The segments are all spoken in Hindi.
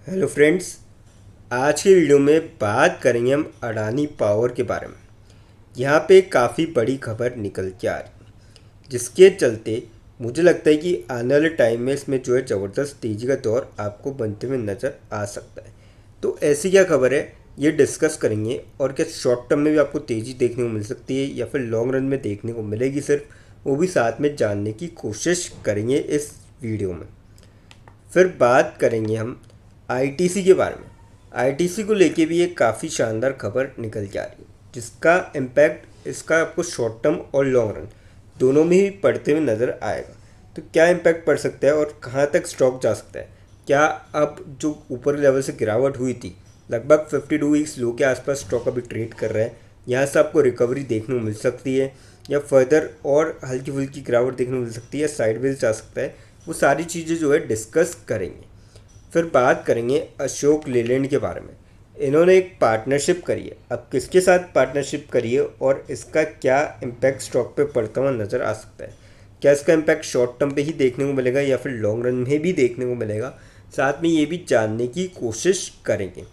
Hello friends. आज की वीडियो में बात करेंगे हम अडानी पावर के बारे में। यहाँ पे काफ़ी बड़ी खबर निकल के आ रही है, जिसके चलते मुझे लगता है कि आने वाले टाइम में इसमें जो है ज़बरदस्त तेज़ी का दौर आपको बनते हुए नज़र आ सकता है। तो ऐसी क्या खबर है, ये डिस्कस करेंगे। और क्या शॉर्ट टर्म में भी आपको तेज़ी देखने को मिल सकती है या फिर लॉन्ग रन में देखने को मिलेगी सिर्फ, वो भी साथ में जानने की कोशिश करेंगे इस वीडियो में। फिर बात करेंगे हम आईटीसी के बारे में। आईटीसी को लेके भी एक काफ़ी शानदार खबर निकल के आ रही है, जिसका इम्पैक्ट इसका आपको शॉर्ट टर्म और लॉन्ग रन दोनों में ही पड़ते हुए नज़र आएगा। तो क्या इम्पैक्ट पड़ सकता है और कहाँ तक स्टॉक जा सकता है? क्या अब जो ऊपर लेवल से गिरावट हुई थी, लगभग 52 वीक्स लो के आसपास स्टॉक अभी ट्रेड कर रहा है, यहाँ से आपको रिकवरी देखने को मिल सकती है या फर्दर और हल्की फुल्की गिरावट देखने को मिल सकती है, साइडवेज जा सकता है? वो सारी चीज़ें जो है डिस्कस करेंगे। फिर बात करेंगे अशोक लेलैंड के बारे में। इन्होंने एक पार्टनरशिप करी है। अब किसके साथ पार्टनरशिप करी है और इसका क्या इम्पैक्ट स्टॉक पे पड़ता हुआ नज़र आ सकता है? क्या इसका इम्पैक्ट शॉर्ट टर्म पे ही देखने को मिलेगा या फिर लॉन्ग रन में भी देखने को मिलेगा? साथ में ये भी जानने की कोशिश करेंगे।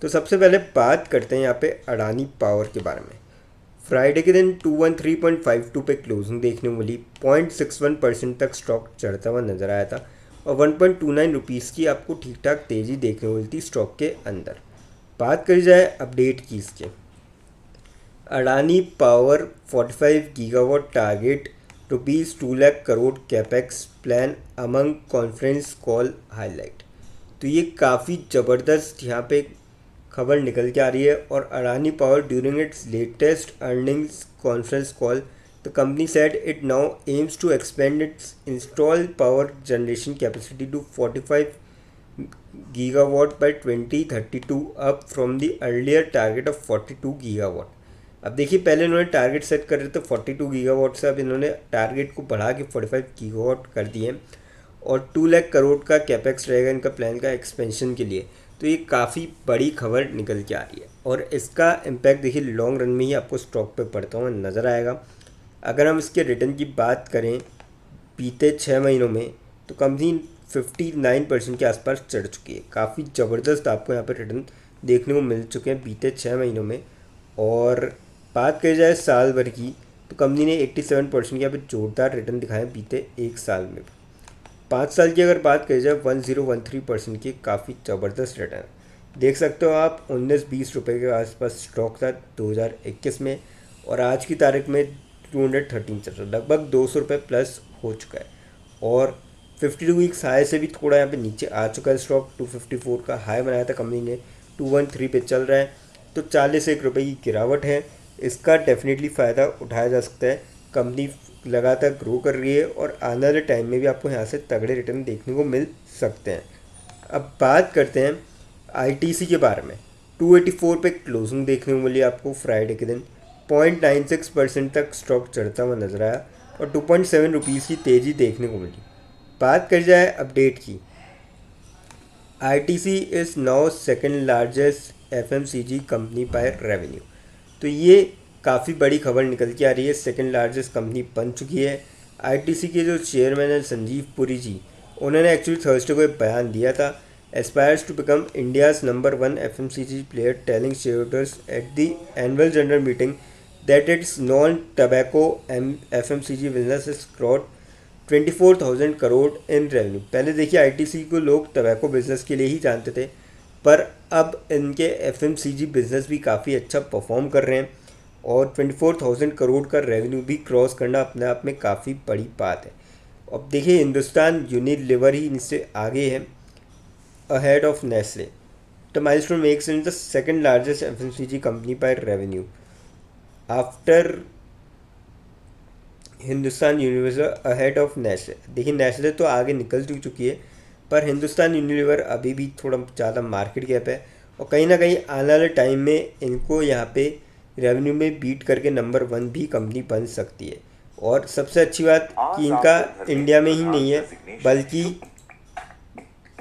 तो सबसे पहले बात करते हैं यहाँ पे अडानी पावर के बारे में। फ्राइडे के दिन 213.52 पे क्लोजिंग देखने को मिली। 0.61% तक स्टॉक चढ़ता हुआ नजर आया था और 1.29 रुपीज़ की आपको ठीक ठाक तेज़ी देखने को मिलती स्टॉक के अंदर। बात करी जाए अपडेट की इसके, Adani power 45 gigawatt target, ₹2 lakh crore capex plan among conference call highlight. तो ये काफ़ी ज़बरदस्त यहाँ पे खबर निकल के आ रही है। और Adani power during its latest earnings conference call, the company said it now aims to expand its install power generation capacity to 45 gigawatt by 2032, up from the earlier target of 42 gigawatt. अब देखिए, पहले इन्होंने टारगेट सेट कर रहे थे 42 गीगावाट से, अब इन्होंने टारगेट को बढ़ा के 45 गीगावाट कर दिए और 2 लाख करोड़ का कैपेक्स रहेगा इनका प्लान का एक्सपेंशन के लिए। तो ये काफ़ी बड़ी खबर निकल के आ रही है और इसका इम्पैक्ट देखिए लॉन्ग रन में ही आपको स्टॉक पे पड़ता हुआ नज़र आएगा। अगर हम इसके रिटर्न की बात करें बीते 6 महीनों में, तो कंपनी 59% के आसपास चढ़ चुकी है। काफ़ी ज़बरदस्त आपको यहाँ पर रिटर्न देखने को मिल चुके हैं बीते 6 महीनों में। और बात करी जाए साल भर की, तो कंपनी ने 87% के यहाँ पे जोरदार रिटर्न दिखाए बीते एक साल में। 5 साल की अगर बात करी जाए 1013% की काफ़ी ज़बरदस्त रिटर्न देख सकते हो आप। 19-20 रुपये के आसपास स्टॉक था 2021 में और आज की तारीख में 213 चल रहा है, लगभग 200 रुपये प्लस हो चुका है। और 52 वीक्स हाई से भी थोड़ा यहाँ पे नीचे आ चुका है स्टॉक। 254 का हाई बनाया था कंपनी ने, 213 पे चल रहा है। तो 41 रुपये की गिरावट है, इसका डेफिनेटली फ़ायदा उठाया जा सकता है। कंपनी लगातार ग्रो कर रही है और आने वाले टाइम में भी आपको यहाँ से तगड़े रिटर्न देखने को मिल सकते हैं। अब बात करते हैं आईटीसी के बारे में। 284 पे क्लोजिंग देखने को मिली आपको फ्राइडे के दिन। 0.96% तक स्टॉक चढ़ता हुआ नजर आया और 2.7 रुपीज़ की तेज़ी देखने को मिली। बात कर जाए अपडेट की, ITC is now second largest FMCG company by revenue. तो ये काफ़ी बड़ी खबर निकल के आ रही है, सेकंड लार्जेस्ट कंपनी बन चुकी है। आईटीसी के जो चेयरमैन है संजीव पुरी जी, उन्होंने एक्चुअली थर्सडे को एक बयान दिया था, aspires to become India's number 1 FMCG player, telling shareholders at the annual general meeting that its non tobacco FMCG business is crossed 24,000 crore in revenue. पहले देखिए आईटीसी को लोग टबैको बिजनेस के लिए ही जानते थे, पर अब इनके एफएमसीजी बिजनेस भी काफ़ी अच्छा परफॉर्म कर रहे हैं और 24,000 करोड़ का रेवेन्यू भी क्रॉस करना अपने आप में काफ़ी बड़ी बात है। अब देखिए हिंदुस्तान यूनिलीवर ही इनसे आगे है, ahead of Nestle. The milestone makes in the second largest FMCG company by revenue after Hindustan Unilever ahead of Nestle. देखिए नेस्ले तो आगे निकल चुकी है, पर हिंदुस्तान यूनिलीवर अभी भी थोड़ा ज़्यादा मार्केट गैप है और कहीं ना कहीं आने वाले टाइम में इनको यहाँ पे रेवेन्यू में बीट करके नंबर 1 भी कंपनी बन सकती है। और सबसे अच्छी बात कि इनका इंडिया में ही नहीं है,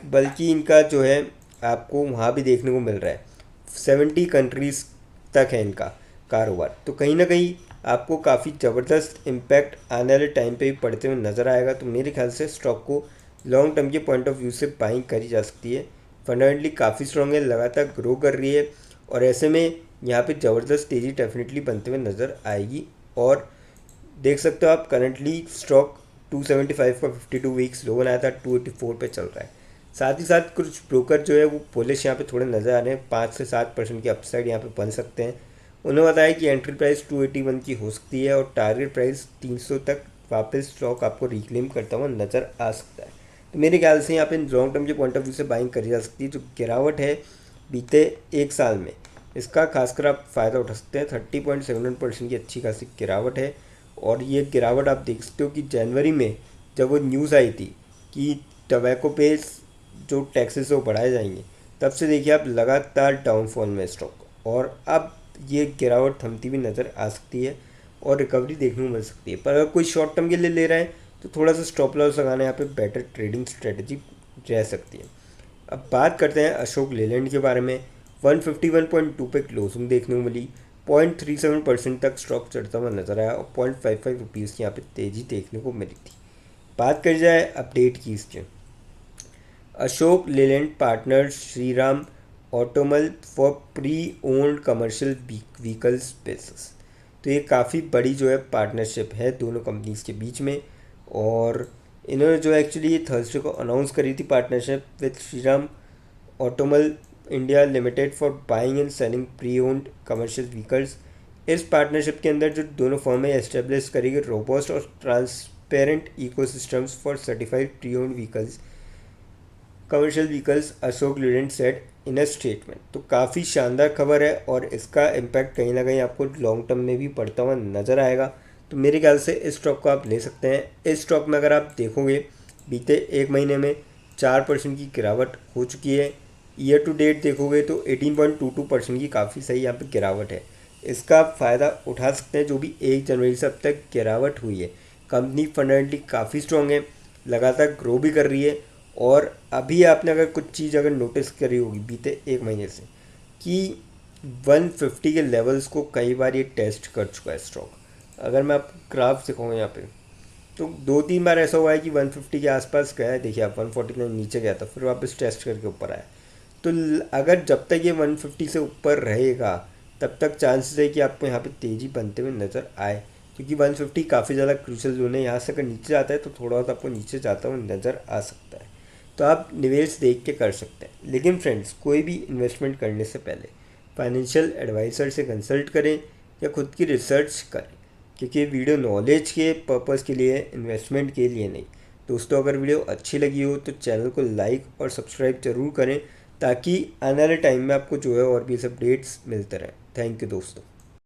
बल्कि इनका जो है आपको वहाँ भी देखने को मिल रहा है। 70 कंट्रीज़ तक है इनका कारोबार। तो कहीं ना कहीं आपको काफ़ी ज़बरदस्त इम्पैक्ट आने वाले टाइम पे भी पड़ते हुए नज़र आएगा। तो मेरे ख्याल से स्टॉक को लॉन्ग टर्म के पॉइंट ऑफ व्यू से बाइंग करी जा सकती है। फंडामेंटली काफ़ी स्ट्रॉन्ग है, लगातार ग्रो कर रही है और ऐसे में यहाँ पे ज़बरदस्त तेज़ी डेफिनेटली बनते हुए नज़र आएगी। और देख सकते हो आप करंटली स्टॉक 275 का 52 वीक्स लो बनाया था, 284 पे चल रहा है। साथ ही साथ कुछ ब्रोकर जो है वो पुलिस यहाँ पे थोड़े नज़र आ रहे हैं, 5 से 7% की अपसाइड यहाँ पे बन सकते हैं। उन्होंने बताया कि एंट्री प्राइस 281 की हो सकती है और टारगेट प्राइस 300 तक वापस स्टॉक आपको रिक्लेम करता हुआ नज़र आ सकता है। तो मेरे ख्याल से यहाँ पे लॉन्ग टर्म के पॉइंट ऑफ व्यू से बाइंग करी जा सकती है। जो गिरावट है बीते एक साल में, इसका खासकर आप फ़ायदा उठा सकते हैं। 30.71% की अच्छी खासी गिरावट है और ये गिरावट आप देख सकते हो कि जनवरी में जब वो न्यूज़ आई थी कि टबैको पे जो टैक्सेस वो बढ़ाए जाएंगे, तब से देखिए आप लगातार डाउनफॉल में स्टॉक, और अब ये गिरावट थमती हुई नज़र आ सकती है और रिकवरी देखने को मिल सकती है। पर अगर कोई शॉर्ट टर्म के लिए ले रहा है तो थोड़ा सा स्टॉप लॉस लगाना यहाँ पे बेटर ट्रेडिंग स्ट्रेटजी रह सकती है। अब बात करते हैं अशोक लेलैंड के बारे में। 151.2 पे क्लोजिंग देखने को मिली, 0.37% तक स्टॉक चढ़ता हुआ नजर आया और 0.55 रुपीज़ की यहाँ पे तेज़ी देखने को मिली थी। बात करी जाए अपडेट की इसके, Ashok Leyland partners Shriram Automall for pre owned commercial vehicles basis. तो ये काफ़ी बड़ी जो है पार्टनरशिप है दोनों कंपनीज़ के बीच में, और इन्होंने जो एक्चुअली ये थर्सडे को अनाउंस करी थी partnership with Shriram Automall India limited for buying and selling pre owned commercial vehicles. इस पार्टनरशिप के अंदर जो दोनों फर्में एस्टेब्लिश करेगी रोबस्ट और transparent ecosystems for certified pre owned vehicles commercial vehicles, Ashok Leyland said in a statement. तो काफ़ी शानदार खबर है और इसका इम्पैक्ट कहीं ना कहीं आपको लॉन्ग टर्म में भी पड़ता हुआ नज़र आएगा। तो मेरे ख्याल से इस स्टॉक को आप ले सकते हैं। इस स्टॉक में अगर आप देखोगे बीते एक महीने में 4% की गिरावट हो चुकी है। ईयर टू डेट देखोगे तो 18.22% की काफ़ी सही यहाँ पे गिरावट है। इसका आप फ़ायदा उठा सकते हैं जो भी 1 जनवरी से अब तक गिरावट हुई है। कंपनी फंडामेंटली काफ़ी स्ट्रॉन्ग है, लगातार ग्रो भी कर रही है। और अभी आपने अगर कुछ चीज़ अगर नोटिस करी होगी बीते एक महीने से कि 150 के लेवल्स को कई बार ये टेस्ट कर चुका है स्टॉक। अगर मैं आपको ग्राफ दिखाऊँ यहाँ पे, तो 2-3 बार ऐसा हुआ है कि 150 के आसपास गया है। देखिए आप 149 नीचे गया था, फिर वापस टेस्ट करके ऊपर आया। तो अगर जब तक ये 150 से ऊपर रहेगा तब तक चांसेस है कि आपको यहाँ पे तेज़ी बनते हुए नज़र आए, क्योंकि 150 काफ़ी ज़्यादा क्रूशल जोन है। यहाँ से अगर नीचे जाता है तो थोड़ा बहुत आपको नीचे जाता हुआ नज़र आ सकता है। तो आप निवेश देख के कर सकते हैं। लेकिन फ्रेंड्स, कोई भी इन्वेस्टमेंट करने से पहले फाइनेंशियल एडवाइज़र से कंसल्ट करें या खुद की रिसर्च करें, क्योंकि वीडियो नॉलेज के पर्पज़ के लिए, इन्वेस्टमेंट के लिए नहीं। दोस्तों, अगर वीडियो अच्छी लगी हो तो चैनल को लाइक और सब्सक्राइब ज़रूर करें ताकि आने वाले टाइम में आपको जो है और भी अपडेट्स मिलते रहें। थैंक यू दोस्तों।